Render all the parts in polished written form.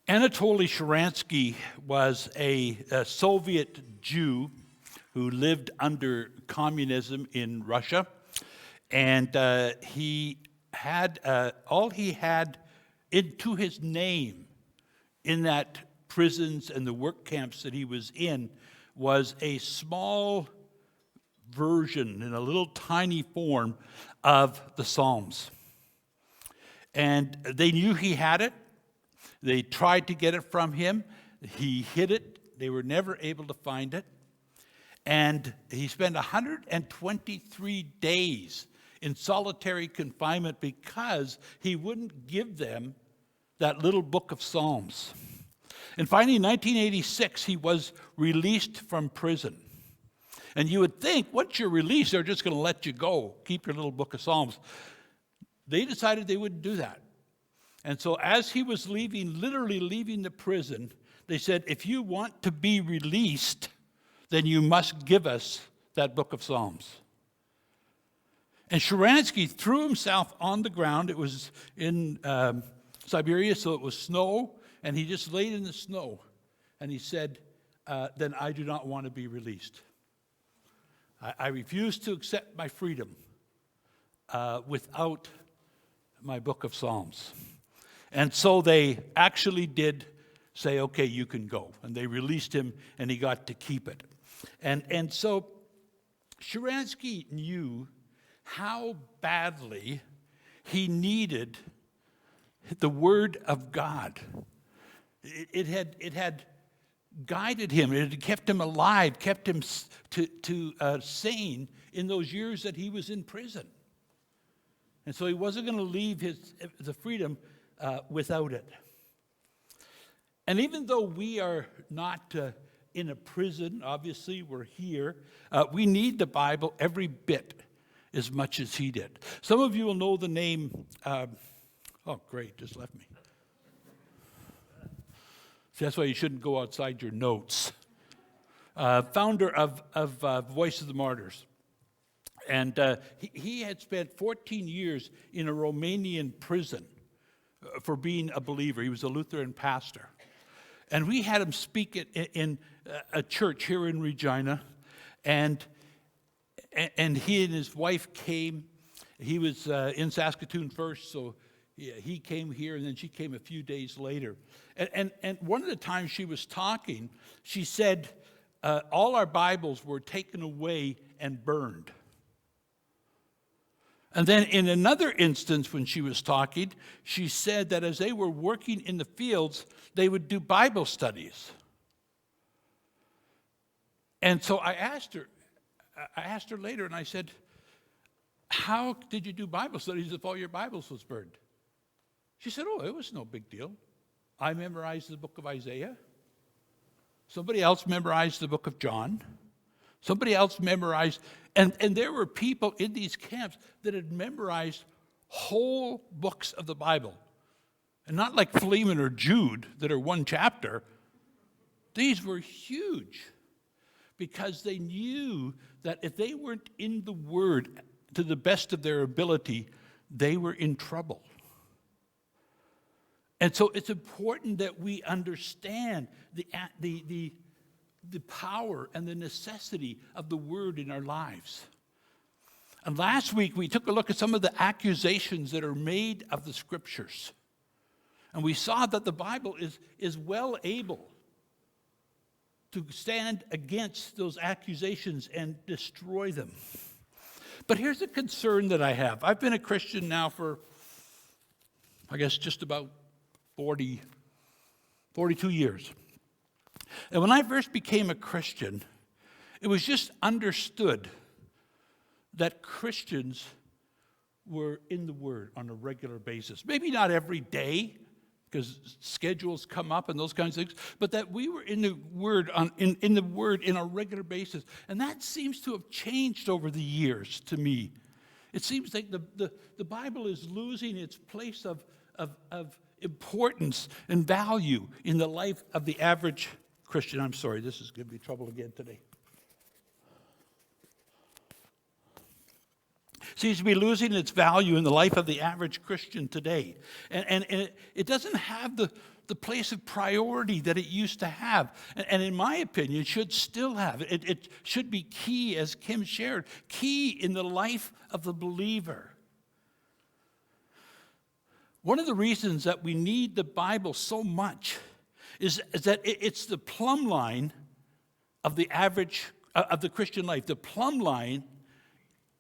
Anatoly Sharansky was a Soviet Jew who lived under communism in Russia, and he had all he had into his name in that prisons and the work camps that he was in was a small version in a little tiny form of the Psalms. And they knew he had it. They tried to get it from him. He hid it. They were never able to find it. And he spent 123 days in solitary confinement because he wouldn't give them that little book of Psalms. And finally, in 1986, he was released from prison. And you would think, once you're released, they're just going to let you go. Keep your little book of Psalms. They decided they wouldn't do that. And so as he was leaving, literally leaving the prison, they said, if you want to be released, then you must give us that book of Psalms. And Sharansky threw himself on the ground. It was in Siberia, so it was snow, and he just laid in the snow. And he said, then I do not want to be released. I refuse to accept my freedom without my book of Psalms. And so they actually did say, okay, you can go. And they released him, and he got to keep it. And so Sharansky knew how badly he needed the Word of God. It had guided him. It had kept him alive, kept him sane in those years that he was in prison. And so he wasn't going to leave the freedom without it. And even though we are not in a prison, obviously we're here, we need the Bible every bit as much as he did. Some of you will know the name, oh great, just left me. See, that's why you shouldn't go outside your notes. Founder of Voice of the Martyrs. And he had spent 14 years in a Romanian prison for being a believer. He was a Lutheran pastor. And we had him speak in a church here in Regina. And he and his wife came. He was in Saskatoon first, so he came here, and then she came a few days later. And one of the times she was talking, she said, all our Bibles were taken away and burned. And then in another instance when she was talking, she said that as they were working in the fields, they would do Bible studies. And so I asked her later, and I said, how did you do Bible studies if all your Bibles was burned? She said, oh, it was no big deal. I memorized the book of Isaiah. Somebody else memorized the book of John. Somebody else memorized, and there were people in these camps that had memorized whole books of the Bible. And not like Philemon or Jude that are one chapter. These were huge because they knew that if they weren't in the Word to the best of their ability, they were in trouble. And so it's important that we understand the power and the necessity of the Word in our lives. And last week, we took a look at some of the accusations that are made of the Scriptures. And we saw that the Bible is well able to stand against those accusations and destroy them. But here's a concern that I have. I've been a Christian now for, I guess, just about 42 years. And when I first became a Christian, it was just understood that Christians were in the Word on a regular basis. Maybe not every day, because schedules come up and those kinds of things, but that we were in the Word in the Word in a regular basis. And that seems to have changed over the years to me. It seems like the Bible is losing its place of importance and value in the life of the average Christian. I'm sorry, this is going to be trouble again today. Seems to be losing its value in the life of the average Christian today. And it doesn't have the place of priority that it used to have. And in my opinion, should still have. It should be key, as Kim shared, key in the life of the believer. One of the reasons that we need the Bible so much is that it's the plumb line of the average, of the Christian life, the plumb line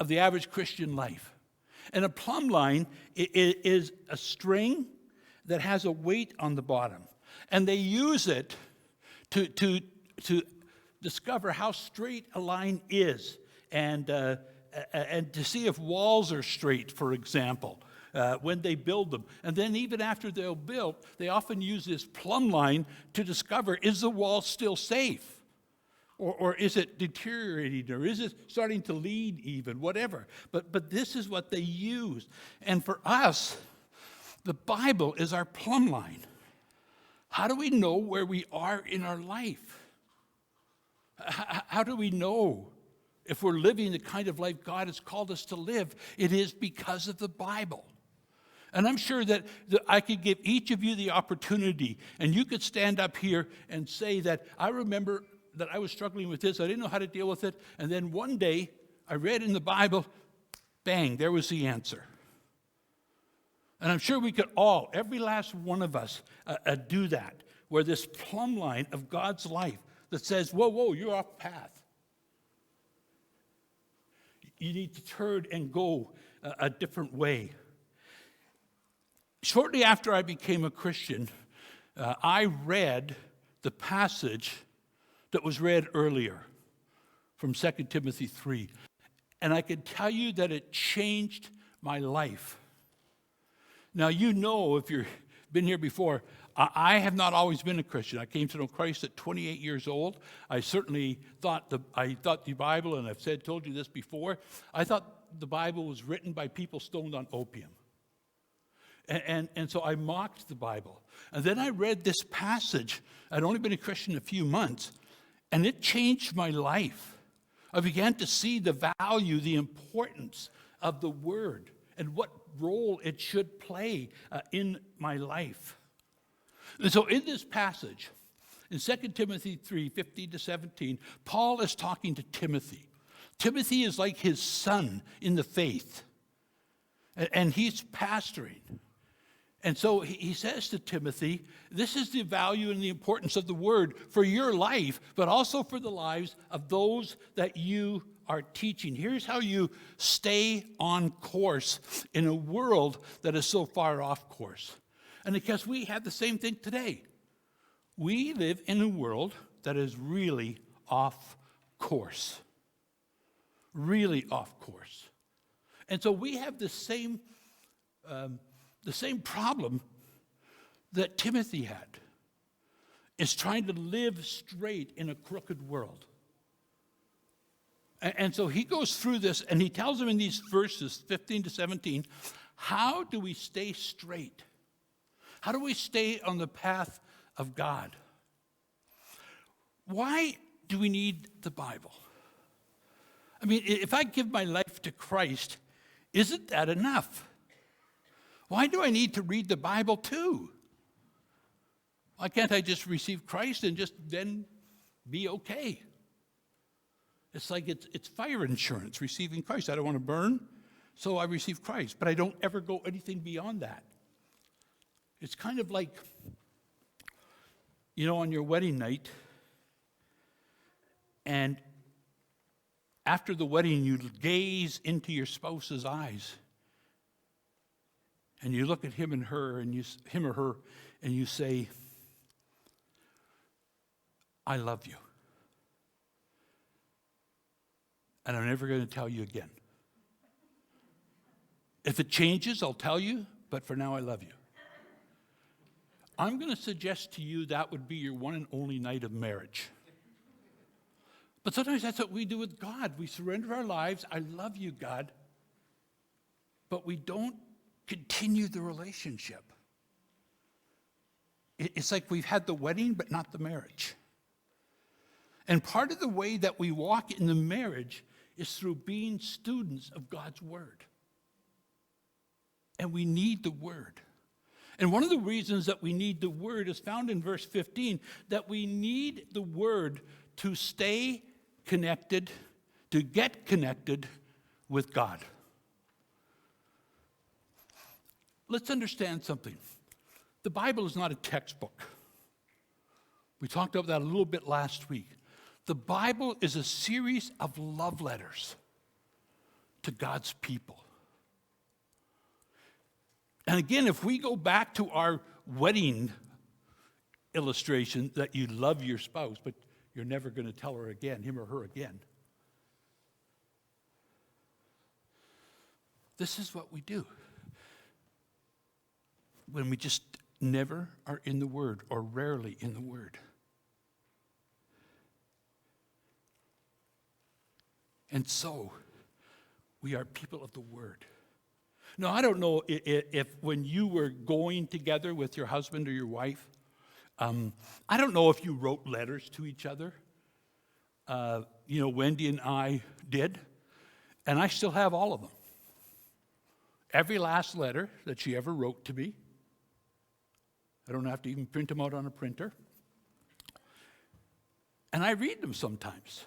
of the average Christian life. And a plumb line is a string that has a weight on the bottom. And they use it to discover how straight a line is and to see if walls are straight, for example, when they build them. And then even after they're built, they often use this plumb line to discover, is the wall still safe? Or is it deteriorating? Or is it starting to lean even? Whatever. But this is what they use. And for us, the Bible is our plumb line. How do we know where we are in our life? How do we know if we're living the kind of life God has called us to live? It is because of the Bible. And I'm sure that I could give each of you the opportunity, and you could stand up here and say that, I remember that I was struggling with this, I didn't know how to deal with it, and then one day I read in the Bible, bang, there was the answer. And I'm sure we could all, every last one of us, do that, where this plumb line of God's life that says, whoa, you're off path. You need to turn and go a different way. Shortly after I became a Christian, I read the passage that was read earlier from 2 Timothy 3. And I can tell you that it changed my life. Now, you know, if you've been here before, I have not always been a Christian. I came to know Christ at 28 years old. I certainly thought the Bible, and I've told you this before, I thought the Bible was written by people stoned on opium. And so I mocked the Bible. And then I read this passage. I'd only been a Christian a few months, and it changed my life. I began to see the value, the importance of the Word, and what role it should play in my life. And so in this passage, in 2 Timothy 3, 15 to 17, Paul is talking to Timothy. Timothy is like his son in the faith, and he's pastoring. And so he says to Timothy, this is the value and the importance of the Word for your life, but also for the lives of those that you are teaching. Here's how you stay on course in a world that is so far off course. And because we have the same thing today. We live in a world that is really off course. Really off course. And so we have the same problem that Timothy had, is trying to live straight in a crooked world. And so he goes through this, and he tells them in these verses, 15 to 17, how do we stay straight? How do we stay on the path of God? Why do we need the Bible? I mean, if I give my life to Christ, isn't that enough? Why do I need to read the Bible too? Why can't I just receive Christ and just then be okay? It's like it's fire insurance, receiving Christ. I don't want to burn, so I receive Christ. But I don't ever go anything beyond that. It's kind of like, on your wedding night, and after the wedding, you gaze into your spouse's eyes, and you look at him or her, and you say, I love you. And I'm never going to tell you again. If it changes, I'll tell you, but for now, I love you. I'm going to suggest to you that would be your one and only night of marriage. But sometimes that's what we do with God. We surrender our lives. I love you, God. But we don't continue the relationship. It's like we've had the wedding, but not the marriage. And part of the way that we walk in the marriage is through being students of God's Word. And we need the Word. And one of the reasons that we need the Word is found in verse 15, that we need the Word to stay connected, to get connected with God. Let's understand something. The Bible is not a textbook. We talked about that a little bit last week. The Bible is a series of love letters to God's people. And again, if we go back to our wedding illustration that you love your spouse, but you're never going to tell her again, him or her again. This is what we do when we just never are in the Word or rarely in the Word. And so, we are people of the Word. Now, I don't know if when you were going together with your husband or your wife, I don't know if you wrote letters to each other. Wendy and I did, and I still have all of them. Every last letter that she ever wrote to me. I don't have to even print them out on a printer. And I read them sometimes.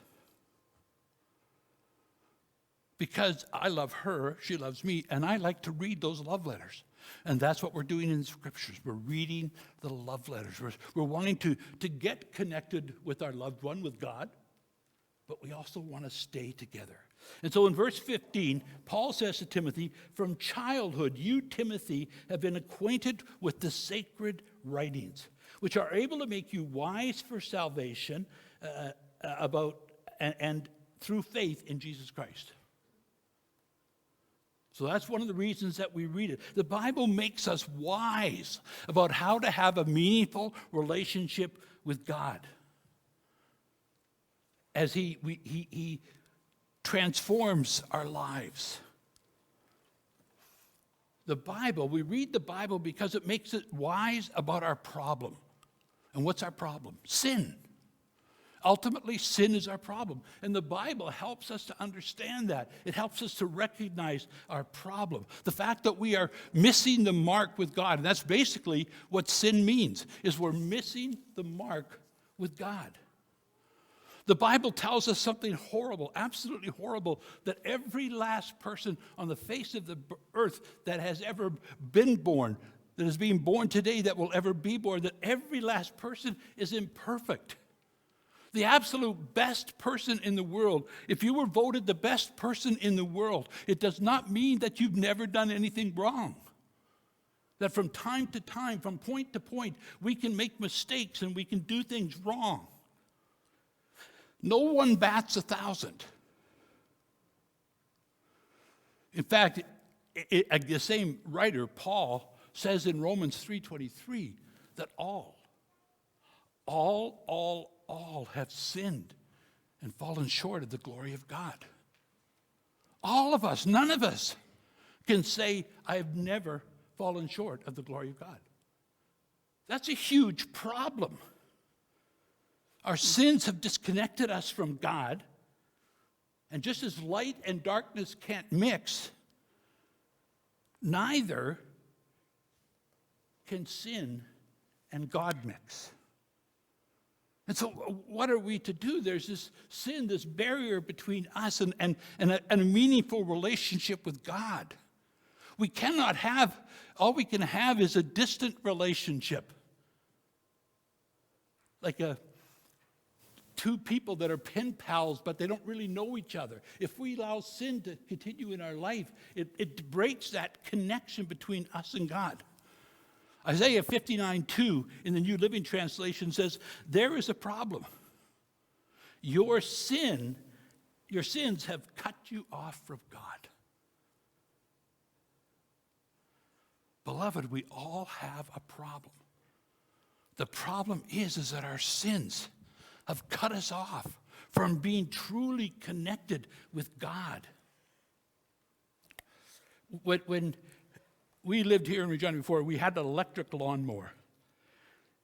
Because I love her, she loves me, and I like to read those love letters. And that's what we're doing in the Scriptures. We're reading the love letters. We're wanting to get connected with our loved one, with God, but we also want to stay together. And so in verse 15, Paul says to Timothy, "From childhood you, Timothy, have been acquainted with the sacred writings, which are able to make you wise for salvation and through faith in Jesus Christ." So that's one of the reasons that we read it. The Bible makes us wise about how to have a meaningful relationship with God. As He transforms our lives. The Bible, we read the Bible because it makes it wise about our problem. And what's our problem? Sin. Ultimately, sin is our problem. And the Bible helps us to understand that. It helps us to recognize our problem. The fact that we are missing the mark with God. And that's basically what sin means, is we're missing the mark with God. The Bible tells us something horrible, absolutely horrible, that every last person on the face of the earth that has ever been born, that is being born today, that will ever be born, that every last person is imperfect. The absolute best person in the world, if you were voted the best person in the world, it does not mean that you've never done anything wrong. That from time to time, from point to point, we can make mistakes and we can do things wrong. No one bats 1,000. In fact, the same writer, Paul, says in Romans 3:23 that all have sinned and fallen short of the glory of God. All of us, none of us can say, I have never fallen short of the glory of God. That's a huge problem. Our sins have disconnected us from God, and just as light and darkness can't mix, neither can sin and God mix. And so what are we to do? There's this sin, this barrier between us and a meaningful relationship with God. We cannot have, all we can have is a distant relationship. Like two people that are pen pals, but they don't really know each other. If we allow sin to continue in our life, it breaks that connection between us and God. Isaiah 59:2 in the New Living Translation says, there is a problem. Your sins have cut you off from God. Beloved, we all have a problem. The problem is that our sins have cut us off from being truly connected with God. When we lived here in Regina before, we had an electric lawnmower.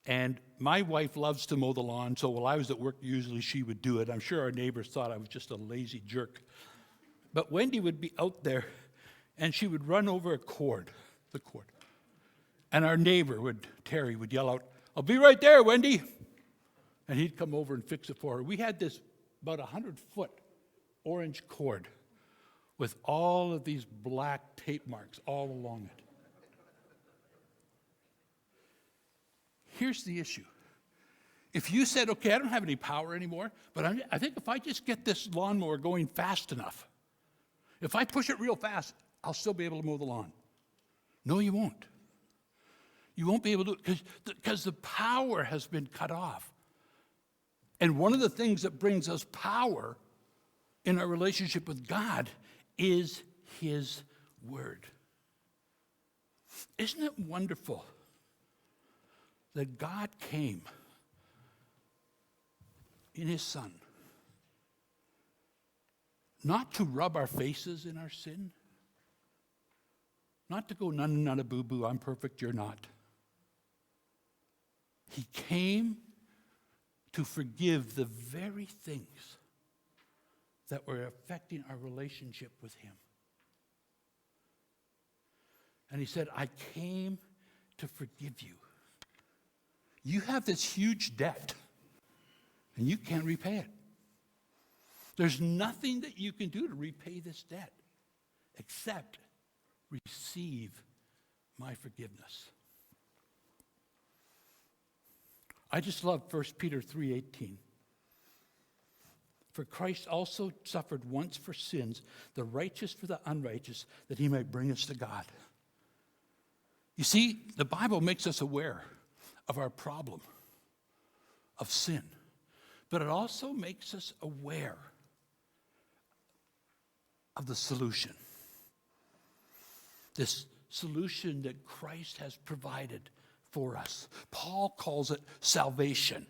And my wife loves to mow the lawn, so while I was at work, usually she would do it. I'm sure our neighbors thought I was just a lazy jerk. But Wendy would be out there, and she would run over the cord. And our neighbor, Terry, would yell out, "I'll be right there, Wendy." And he'd come over and fix it for her. We had this about 100-foot orange cord with all of these black tape marks all along it. Here's the issue. If you said, okay, I don't have any power anymore, but I think if I just get this lawnmower going fast enough, if I push it real fast, I'll still be able to mow the lawn. No, you won't. You won't be able to do it because the power has been cut off. And one of the things that brings us power in our relationship with God is His Word. Isn't it wonderful that God came in His Son, not to rub our faces in our sin, not to go, none, boo-boo, I'm perfect, you're not. He came to forgive the very things that were affecting our relationship with Him. And He said, I came to forgive you. You have this huge debt, and you can't repay it. There's nothing that you can do to repay this debt except receive my forgiveness. I just love 1 Peter 3:18. For Christ also suffered once for sins, the righteous for the unrighteous, that He might bring us to God. You see, the Bible makes us aware of our problem of sin, but it also makes us aware of the solution. This solution that Christ has provided for us. Paul calls it salvation.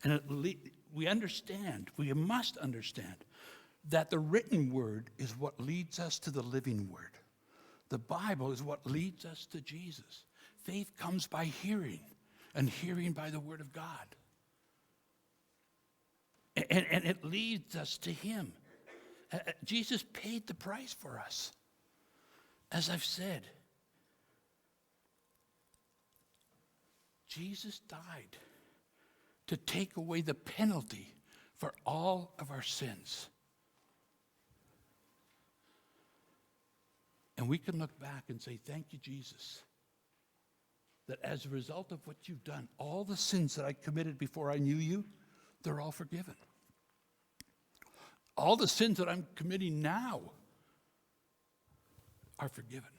And we must understand that the written word is what leads us to the living word. The Bible is what leads us to Jesus. Faith comes by hearing, and hearing by the word of God. And it leads us to Him. Jesus paid the price for us. As I've said, Jesus died to take away the penalty for all of our sins. And we can look back and say, thank you, Jesus, that as a result of what you've done, all the sins that I committed before I knew you, they're all forgiven. All the sins that I'm committing now are forgiven.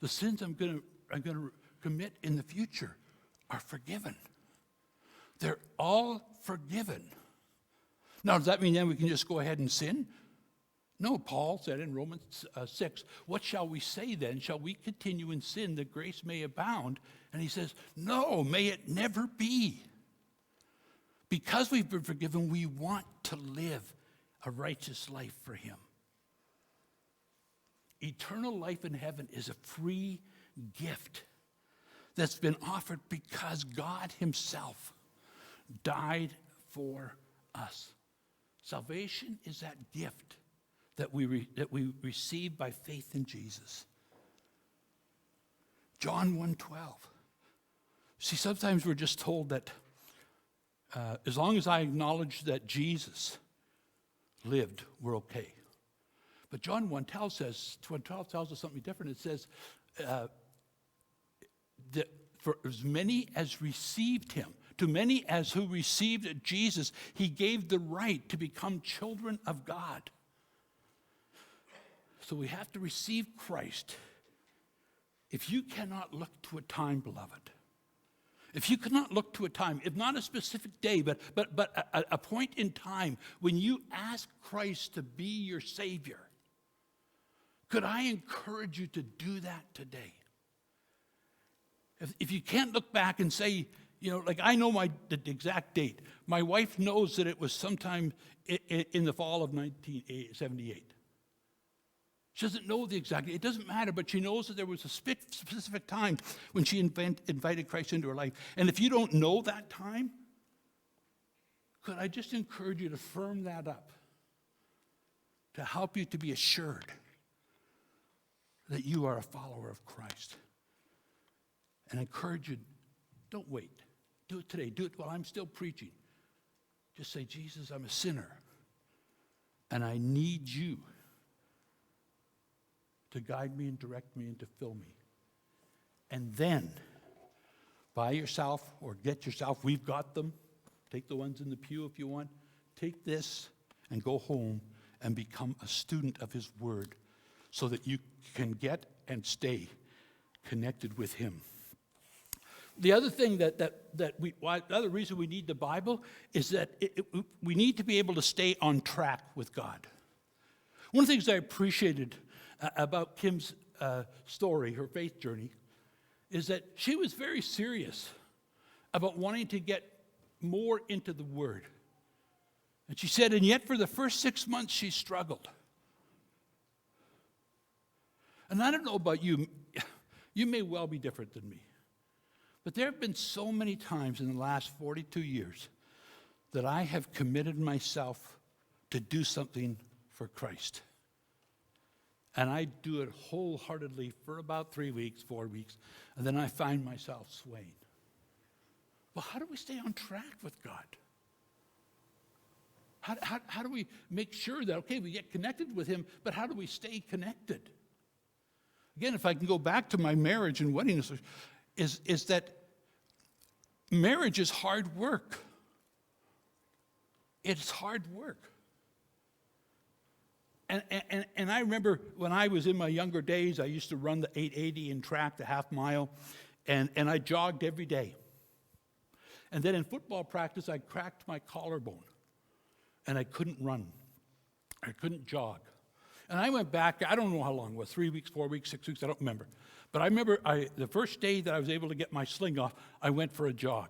The sins I'm going to commit in the future are forgiven. They're all forgiven. Now, does that mean then we can just go ahead and sin? No, Paul said in Romans 6, what shall we say then? Shall we continue in sin that grace may abound? And he says, no, may it never be. Because we've been forgiven, we want to live a righteous life for Him. Eternal life in heaven is a free gift that's been offered because God Himself died for us. Salvation is that gift that we receive by faith in Jesus. John 1:12. See, sometimes we're just told that as long as I acknowledge that Jesus lived, we're okay. But John 1:12 tells us something different. It says that for as many as received Him, to many as who received Jesus, He gave the right to become children of God. So we have to receive Christ. If you cannot look to a time, beloved, if you cannot look to a time, if not a specific day, but a point in time when you ask Christ to be your Savior, could I encourage you to do that today? If you can't look back and say, like I know the exact date. My wife knows that it was sometime in the fall of 1978. She doesn't know the exact date. It doesn't matter, but she knows that there was a specific time when she invited Christ into her life. And if you don't know that time, could I just encourage you to firm that up, to help you to be assured that you are a follower of Christ. And I encourage you, don't wait. Do it today. Do it while I'm still preaching. Just say, Jesus, I'm a sinner, and I need you to guide me and direct me and to fill me. And then, buy yourself or get yourself, we've got them. Take the ones in the pew if you want. Take this and go home and become a student of his word so that you can get and stay connected with him. The other thing the other reason we need the Bible is that we need to be able to stay on track with God. One of the things I appreciated about Kim's story, her faith journey, is that she was very serious about wanting to get more into the Word. And she said, and yet for the first 6 months she struggled. And I don't know about you, you may well be different than me. But there have been so many times in the last 42 years that I have committed myself to do something for Christ. And I do it wholeheartedly for about 3 weeks, 4 weeks, and then I find myself swaying. Well, how do we stay on track with God? How do we make sure that, okay, we get connected with him, but how do we stay connected? Again, if I can go back to my marriage and wedding, is that marriage is hard work. It's hard work. And I remember when I was in my younger days, I used to run the 880 and track the half mile, and I jogged every day. And then in football practice, I cracked my collarbone, and I couldn't run. I couldn't jog. And I went back, I don't know how long it was, 3 weeks, 4 weeks, 6 weeks, I don't remember. But I remember the first day that I was able to get my sling off, I went for a jog.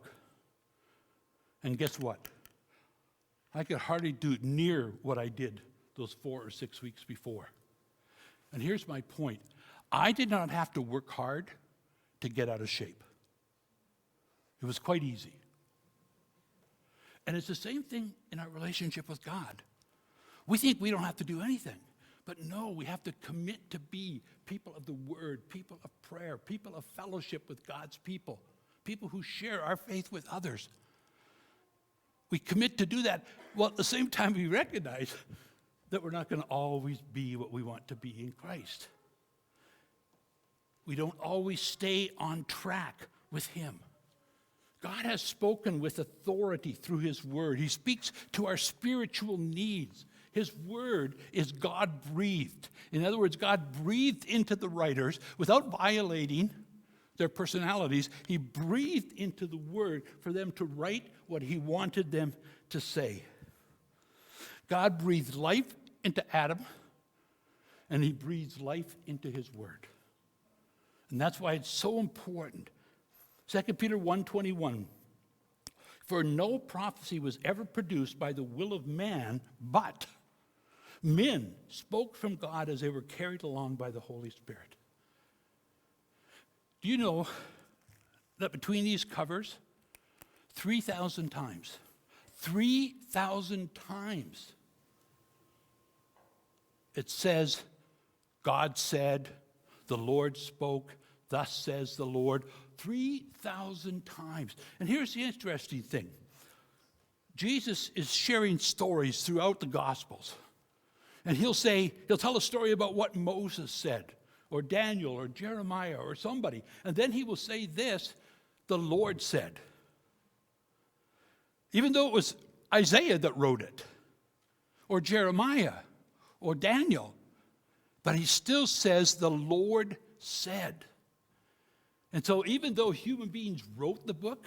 And guess what? I could hardly do near what I did those 4 or 6 weeks before. And here's my point. I did not have to work hard to get out of shape. It was quite easy. And it's the same thing in our relationship with God. We think we don't have to do anything. But no, we have to commit to be people of the Word, people of prayer, people of fellowship with God's people, people who share our faith with others. We commit to do that, while at the same time we recognize that we're not going to always be what we want to be in Christ. We don't always stay on track with him. God has spoken with authority through his word. He speaks to our spiritual needs. His word is God-breathed. In other words, God breathed into the writers without violating their personalities. He breathed into the word for them to write what he wanted them to say. God breathed life into Adam, and he breathes life into his word. And that's why it's so important. 2 Peter 1:21, for no prophecy was ever produced by the will of man, but men spoke from God as they were carried along by the Holy Spirit. Do you know that between these covers, 3,000 times, 3,000 times, it says, God said, the Lord spoke, thus says the Lord, 3,000 times. And here's the interesting thing. Jesus is sharing stories throughout the Gospels. And he'll tell a story about what Moses said, or Daniel, or Jeremiah, or somebody. And then he will say this, the Lord said. Even though it was Isaiah that wrote it, or Jeremiah, or Daniel, but he still says the Lord said. And so even though human beings wrote the book,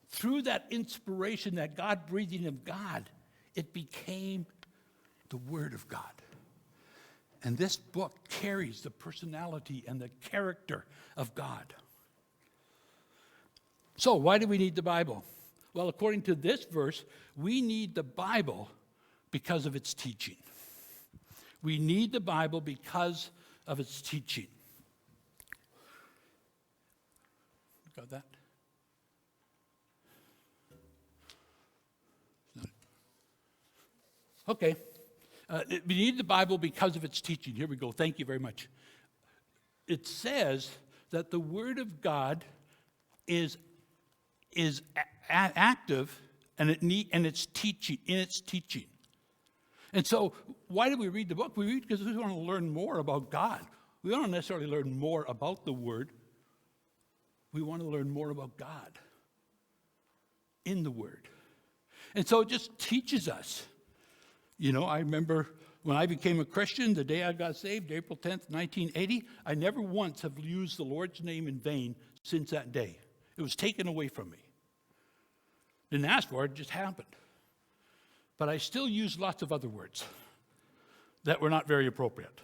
through that inspiration, that God-breathing of God, it became the Word of God. And this book carries the personality and the character of God. So why do we need the Bible? Well, according to this verse, we need the Bible because of its teaching. We need the Bible because of its teaching. Got that? Okay. We need the Bible because of its teaching. Here we go. Thank you very much. It says that the Word of God is active and it's teaching. And so why do we read the book? We read because we want to learn more about God. We don't necessarily learn more about the Word. We want to learn more about God in the Word. And so it just teaches us. You know, I remember when I became a Christian, the day I got saved, April 10th, 1980, I never once have used the Lord's name in vain since that day. It was taken away from me. Didn't ask for it, it just happened. But I still use lots of other words that were not very appropriate.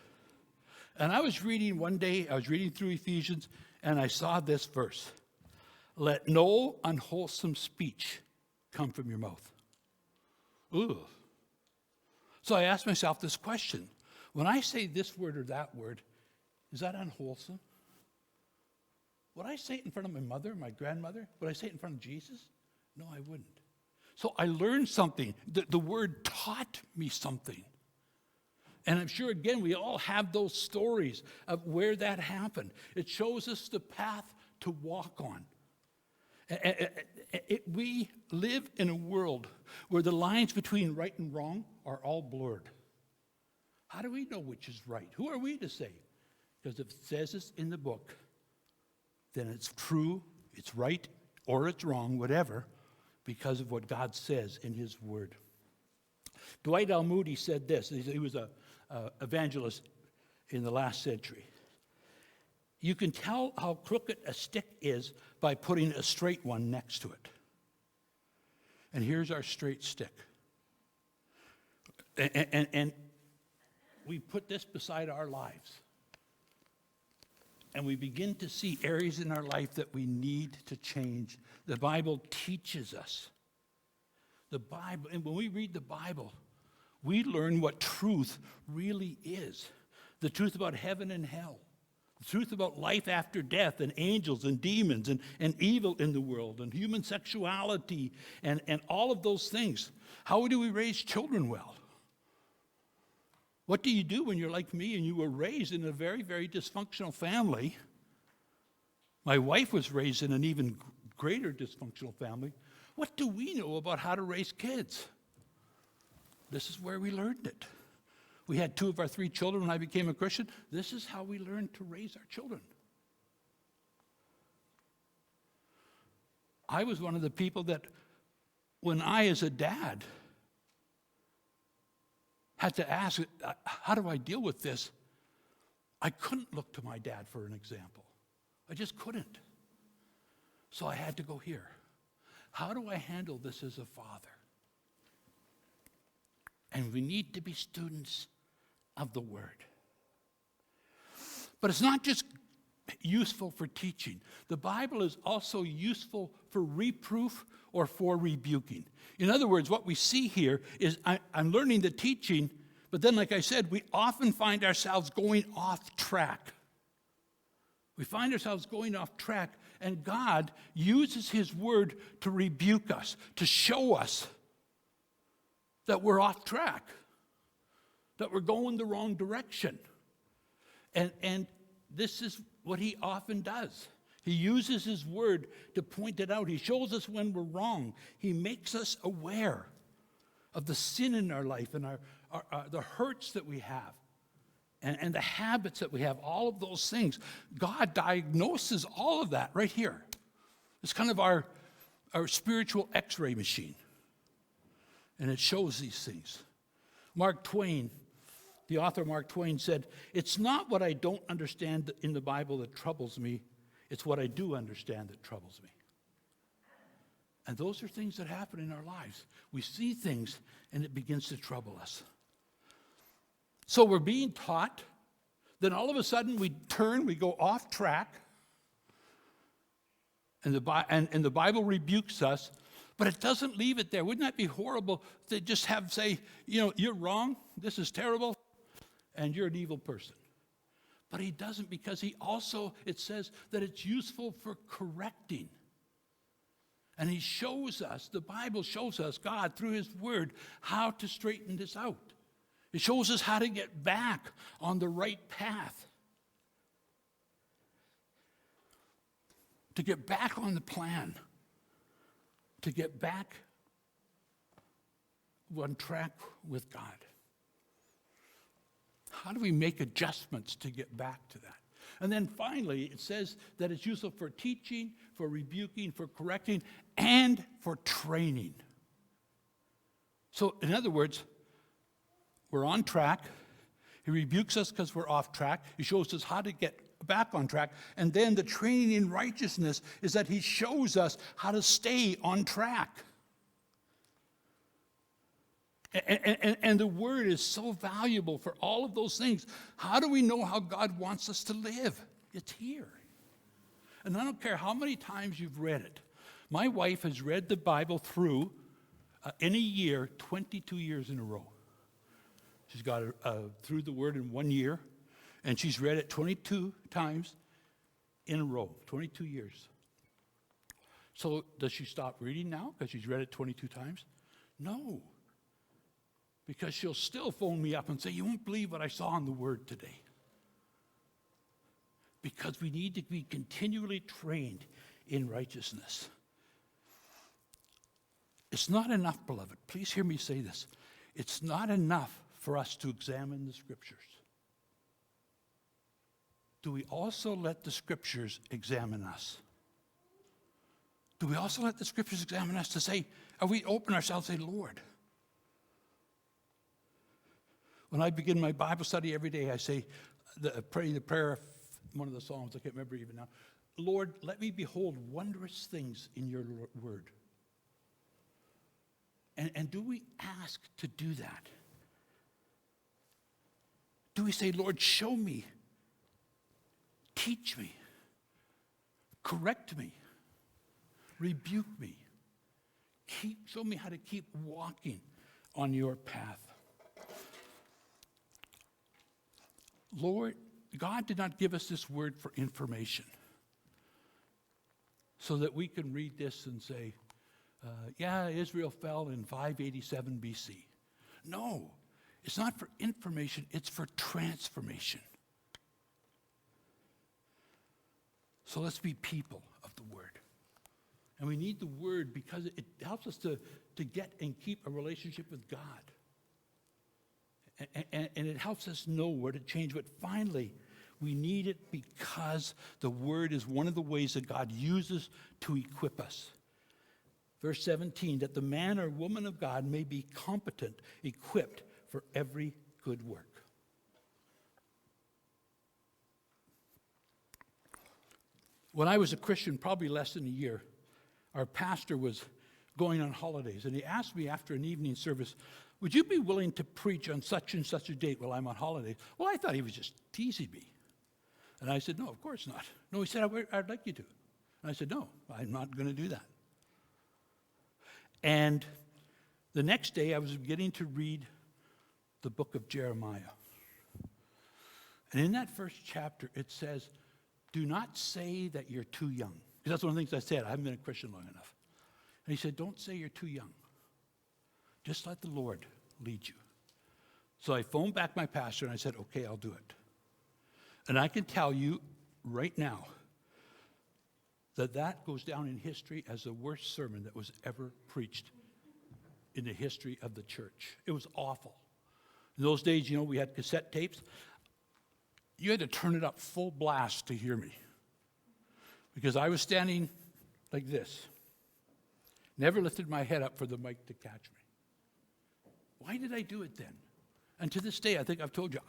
And I was reading one day, I was reading through Ephesians, and I saw this verse. Let no unwholesome speech come from your mouth. Ooh. So I asked myself this question. When I say this word or that word, is that unwholesome? Would I say it in front of my mother, my grandmother? Would I say it in front of Jesus? No, I wouldn't. So I learned something. The word taught me something. And I'm sure, again, we all have those stories of where that happened. It shows us the path to walk on. We live in a world where the lines between right and wrong are all blurred. How do we know which is right? Who are we to say? Because if it says it's in the book, then it's true, it's right, or it's wrong, whatever, because of what God says in His Word. Dwight L. Moody said this. He was an evangelist in the last century. You can tell how crooked a stick is by putting a straight one next to it. And here's our straight stick. And we put this beside our lives. And we begin to see areas in our life that we need to change. The Bible teaches us. The Bible, and when we read the Bible, we learn what truth really is. The truth about heaven and hell. The truth about life after death and angels and demons and evil in the world and human sexuality and all of those things. How do we raise children well? What do you do when you're like me and you were raised in a very, very dysfunctional family? My wife was raised in an even greater dysfunctional family. What do we know about how to raise kids? This is where we learned it. We had 2 of our 3 children when I became a Christian. This is how we learned to raise our children. I was one of the people that, when I, as a dad, had to ask, how do I deal with this? I couldn't look to my dad for an example. I just couldn't. So I had to go here. How do I handle this as a father? And we need to be students of the Word. But it's not just useful for teaching. The Bible is also useful for reproof or for rebuking. In other words, what we see here is I'm learning the teaching, but then, like I said, we often find ourselves going off track. We find ourselves going off track, and God uses His Word to rebuke us, to show us that we're off track, that we're going the wrong direction. And this is what He often does. He uses His Word to point it out. He shows us when we're wrong. He makes us aware of the sin in our life and the hurts that we have and the habits that we have, all of those things. God diagnoses all of that right here. It's kind of our spiritual x-ray machine. And it shows these things. Mark Twain, the author Mark Twain said, "It's not what I don't understand in the Bible that troubles me. It's what I do understand that troubles me." And those are things that happen in our lives. We see things and it begins to trouble us. So we're being taught, then all of a sudden we go off track, and the Bible rebukes us, but it doesn't leave it there. Wouldn't that be horrible to just say, you're wrong, this is terrible, and you're an evil person? But He doesn't, because it says that it's useful for correcting. And He shows us, the Bible shows us, God, through His Word, how to straighten this out. It shows us how to get back on the right path. to get back on the plan, to get back on track with God? How do we make adjustments to get back to that? And then finally, it says that it's useful for teaching, for rebuking, for correcting, and for training. So, in other words, we're on track. He rebukes us because we're off track. He shows us how to get back on track. And then the training in righteousness is that he shows us how to stay on track. And the word is so valuable for all of those things. How do we know how God wants us to live? It's here. And I don't care how many times you've read it. My wife has read the Bible through, in a year, 22 years in a row. She's got it through the word in 1 year, and she's read it 22 times in a row, 22 years. So does she stop reading now because she's read it 22 times? No. Because she'll still phone me up and say, you won't believe what I saw in the Word today. Because we need to be continually trained in righteousness. It's not enough, beloved. Please hear me say this. It's not enough for us to examine the Scriptures. Do we also let the Scriptures examine us? Do we also let the Scriptures examine us to say, are we open ourselves and say, Lord, when I begin my Bible study every day, I say, pray the prayer of one of the Psalms, I can't remember even now. Lord, let me behold wondrous things in your word. And do we ask to do that? Do we say, Lord, show me, teach me, correct me, rebuke me, show me how to keep walking on your path? Lord, God did not give us this word for information so that we can read this and say, yeah, Israel fell in 587 BC. No, it's not for information, it's for transformation. So let's be people of the word. And we need the word because it helps us to get and keep a relationship with God. And it helps us know where to change. But finally, we need it because the word is one of the ways that God uses to equip us. Verse 17, that the man or woman of God may be competent, equipped for every good work. When I was a Christian, probably less than a year, our pastor was going on holidays, and he asked me after an evening service, would you be willing to preach on such and such a date while I'm on holiday? Well, I thought he was just teasing me. And I said, no, of course not. No, he said, I'd like you to. And I said, no, I'm not going to do that. And the next day, I was beginning to read the book of Jeremiah. And in that first chapter, it says, do not say that you're too young. Because that's one of the things I said. I haven't been a Christian long enough. And he said, don't say you're too young. Just let the Lord lead you. So I phoned back my pastor and I said, okay, I'll do it. And I can tell you right now that goes down in history as the worst sermon that was ever preached in the history of the church. It was awful. In those days, we had cassette tapes. You had to turn it up full blast to hear me. Because I was standing like this. Never lifted my head up for the mic to catch me. Why did I do it then? And to this day, I think I've told you,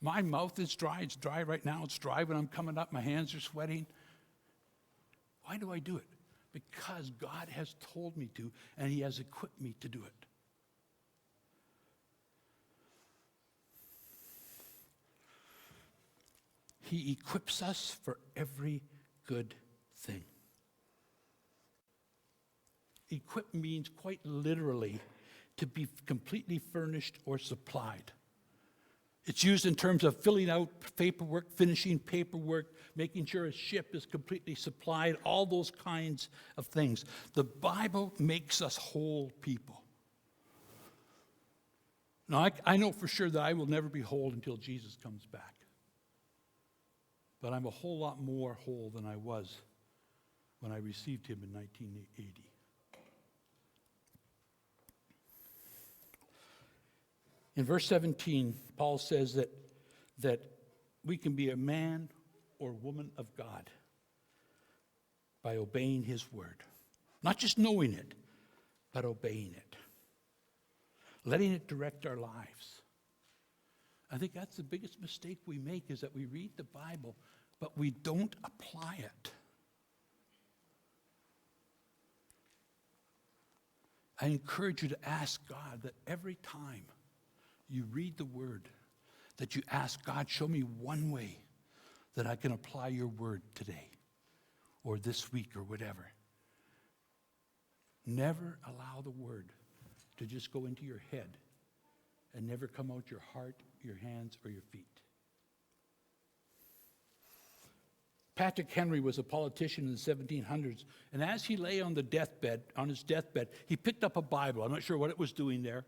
my mouth is dry. It's dry right now. It's dry when I'm coming up. My hands are sweating. Why do I do it? Because God has told me to, and he has equipped me to do it. He equips us for every good thing. Equip means quite literally to be completely furnished or supplied. It's used in terms of filling out paperwork, finishing paperwork, making sure a ship is completely supplied, all those kinds of things. The Bible makes us whole people. Now, I know for sure that I will never be whole until Jesus comes back. But I'm a whole lot more whole than I was when I received him in 1980. In verse 17, Paul says that we can be a man or woman of God by obeying his word. Not just knowing it, but obeying it. Letting it direct our lives. I think that's the biggest mistake we make, is that we read the Bible, but we don't apply it. I encourage you to ask God that every time you read the word, that you ask God, show me one way that I can apply your word today or this week or whatever. Never allow the word to just go into your head and never come out your heart, your hands, or your feet. Patrick Henry was a politician in the 1700s, and as he lay on his deathbed, he picked up a Bible. I'm not sure what it was doing there,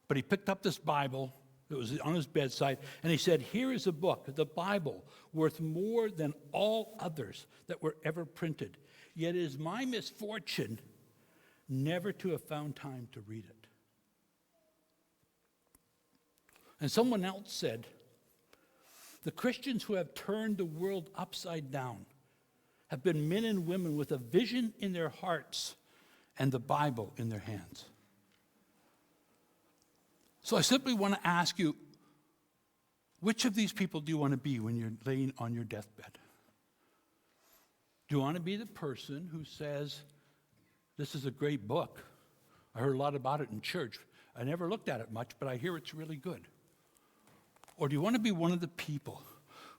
but he picked up this Bible that was on his bedside, and he said, "Here is a book, the Bible, worth more than all others that were ever printed. Yet it is my misfortune never to have found time to read it." And someone else said, "The Christians who have turned the world upside down have been men and women with a vision in their hearts and the Bible in their hands." So I simply want to ask you, which of these people do you want to be when you're laying on your deathbed? Do you want to be the person who says, "This is a great book. I heard a lot about it in church. I never looked at it much, but I hear it's really good"? Or do you want to be one of the people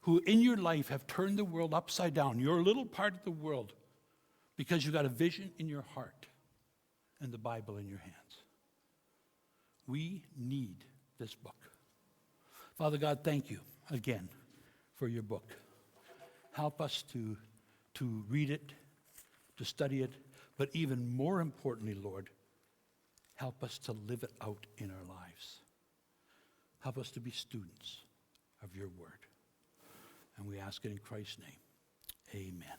who in your life have turned the world upside down, your little part of the world, because you got a vision in your heart and the Bible in your hands? We need this book. Father God, thank you again for your book. Help us to read it, to study it, but even more importantly, Lord, help us to live it out in our lives. Help us to be students of your word. And we ask it in Christ's name. Amen.